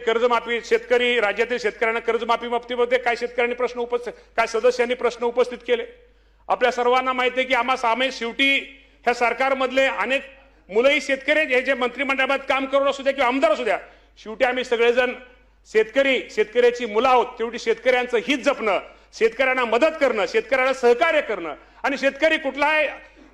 कर्जमाफी शेतकरी राज्यातील शेतकऱ्यांना कर्जमाफी बाबतीमध्ये काय शेतकऱ्यांनी प्रश्न उपस्थित काय सदस्यांनी प्रश्न उपस्थित केले। आपल्या सर्वांना माहिती आहे की आम्हा सामे शेवटी ह्या सरकारमधले अनेक मुलंही शेतकरी हे जे मंत्रिमंडळात काम करून असू द्या किंवा आमदार असू द्या, शेवटी आम्ही सगळेजण शेतकऱ्याची मुलं आहोत। शेवटी शेतकऱ्यांचं हित जपणं, शेतकऱ्यांना मदत करणं, शेतकऱ्याला सहकार्य करणं आणि शेतकरी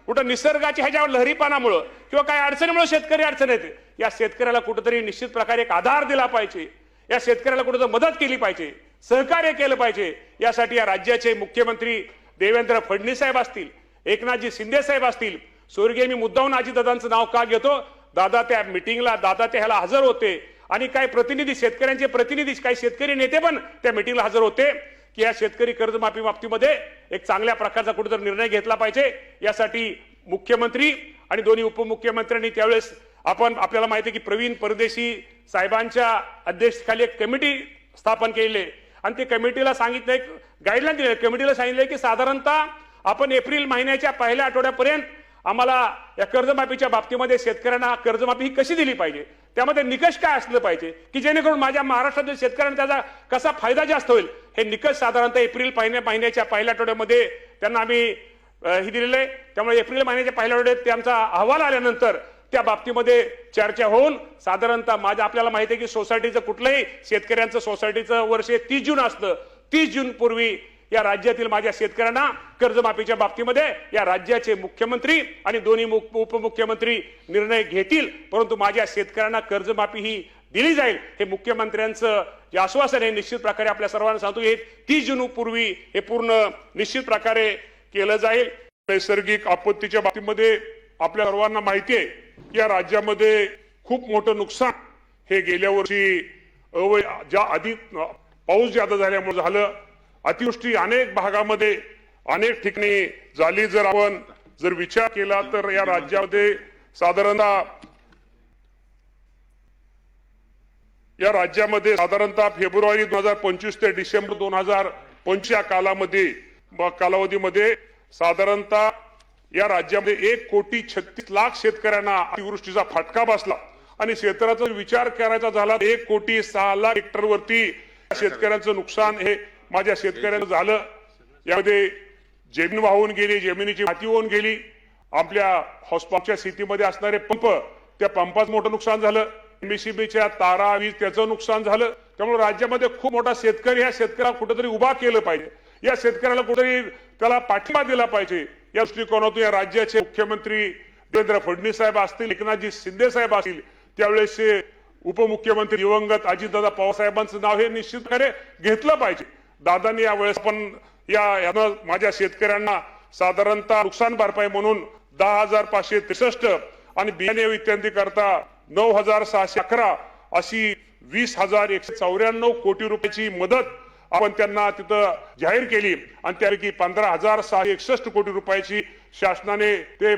कुठं निसर्गाच्या ह्याच्यावर लहरीपणामुळे किंवा काही अडचणीमुळे शेतकरी अडचण येते, या शेतकऱ्याला कुठेतरी निश्चित प्रकारे एक आधार दिला पाहिजे, या शेतकऱ्याला कुठेतरी मदत केली पाहिजे, सहकार्य केलं पाहिजे। यासाठी या राज्याचे मुख्यमंत्री देवेंद्र फडणवीस साहेब असतील, एकनाथजी शिंदे साहेब असतील, स्वर्गीय मी मुद्दाहून अजितदादांचं नाव का घेतो, दादा त्या मीटिंगला दादा त्या ह्याला हजर होते आणि काही प्रतिनिधी शेतकऱ्यांचे प्रतिनिधी काही शेतकरी नेते पण त्या मीटिंगला हजर होते की या शेतकरी कर्जमाफी बाबतीमध्ये एक चांगल्या प्रकारचा कुठेतरी निर्णय घेतला पाहिजे। यासाठी मुख्यमंत्री आणि दोन्ही उपमुख्यमंत्र्यांनी त्यावेळेस आपल्याला माहिती आहे की प्रवीण परदेशी साहेबांच्या अध्यक्षतेखाली एक कमिटी स्थापन केली आणि त्या कमिटीला सांगितलं, एक गाईडलाईन दिली, कमिटीला सांगितलं की साधारणतः आपण एप्रिल महिन्याच्या पहिल्या आठवड्यापर्यंत आम्हाला या कर्जमाफीच्या बाबतीमध्ये शेतकऱ्यांना कर्जमाफी ही कशी दिली पाहिजे, त्यामध्ये निकष काय असलं पाहिजे की जेणेकरून माझ्या महाराष्ट्रातील शेतकऱ्यांना त्याचा कसा फायदा जास्त होईल, हे निकष साधारणतः एप्रिल महिन्याच्या पहिल्या आठवड्यामध्ये त्यांना आम्ही ही दिलेलं आहे। त्यामुळे एप्रिल महिन्याच्या पहिल्या आठवड्यात त्यांचा अहवाल आल्यानंतर त्या बाबतीमध्ये चर्चा होऊन साधारणतः आपल्याला माहिती आहे की सोसायटीचं कुठलंही शेतकऱ्यांचं सोसायटीचं वर्ष 30 जून असतं, 30 जून पूर्वी या राज्यातील माझ्या शेतकऱ्यांना कर्जमाफीच्या बाबतीमध्ये या राज्याचे मुख्यमंत्री आणि दोन्ही उपमुख्यमंत्री निर्णय घेतील, परंतु माझ्या शेतकऱ्यांना कर्जमाफी ही दिली जाईल हे मुख्यमंत्र्यांचं जे आश्वासन आहे निश्चित प्रकारे आपल्या सर्वांना सांगतो, हे 30 जून पूर्वी हे पूर्ण निश्चित प्रकारे केलं जाईल। नैसर्गिक आपत्तीच्या बाबतीमध्ये आपल्या सर्वांना माहिती आहे की या राज्यामध्ये खूप मोठं नुकसान हे गेल्या वर्षी आधी पाऊस जादा झाल्यामुळे झालं, अतिवृष्टी अनेक भागामध्ये अनेक ठिकाणी झाली। आपण विचार केला तर या राज्यामध्ये साधारणतः फेब्रुवारी 2025 ते डिसेंबर 2025 या कालावधीमध्ये साधारणतः या राज्यामध्ये 1,36,00,000 शेतकऱ्यांना अतिवृष्टीचा फटका बसला आणि क्षेत्राचा विचार करायचा झाला 1,06,00,000 हेक्टरवरती शेतकऱ्यांचं नुकसान हे माझ्या शेतकऱ्यांचं झालं। यामध्ये जमीन वाहून गेली, जमिनीची माती वाहून गेली, आपल्या हॉस्पिटलच्या स्थितीमध्ये असणारे पंप, त्या पंपाचं मोठं नुकसान झालं, एमएससीबीच्या तारा वीज त्याचं नुकसान झालं। त्यामुळे राज्यामध्ये खूप मोठा शेतकरी ह्या शेतकऱ्याला कुठेतरी उभा केलं पाहिजे, या शेतकऱ्याला कुठेतरी त्याला पाठिंबा दिला पाहिजे। या दृष्टिकोनातून या राज्याचे मुख्यमंत्री देवेंद्र फडणवीस साहेब असतील, एकनाथजी शिंदे साहेब असतील, त्यावेळेसचे उपमुख्यमंत्री दिवंगत अजितदादा पवार साहेबांचं नाव हे निश्चित प्रकारे घेतलं पाहिजे। दादांनी यावेळेस पण यानं माझ्या शेतकऱ्यांना साधारणतः नुकसान भरपाई म्हणून 10,563 आणि बियाणे इत्यादी करता 9,611 अशी 20,194 कोटी रुपयाची मदत आपण त्यांना तिथं जाहीर केली आणि त्यापैकी 15,661 कोटी रुपयाची शासनाने ते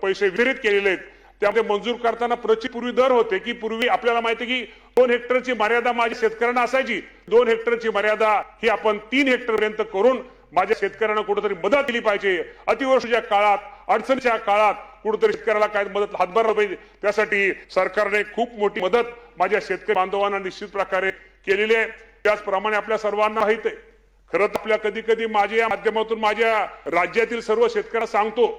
पैसे वितरित केलेले आहेत। त्यामध्ये मंजूर करताना पूर्वी दर होते की पूर्वी आपल्याला माहिती की 2 हेक्टरची मर्यादा माझ्या शेतकऱ्यांना असायची, 2 हेक्टरची मर्यादा ही आपण 3 हेक्टर पर्यंत करून माझ्या शेतकऱ्यांना कुठेतरी मदत दिली पाहिजे। अतिवृष्टीच्या काळात, अडचणीच्या काळात कुठेतरी शेतकऱ्याला काय मदत हातभार पाहिजे, त्यासाठी सरकारने खूप मोठी मदत माझ्या शेतकरी बांधवांना निश्चित प्रकारे केलेली आहे। त्याचप्रमाणे आपल्या सर्वांना माहित आहे, खरं तर आपल्या कधी कधी माझ्या माध्यमातून माझ्या राज्यातील सर्व शेतकऱ्यांना सांगतो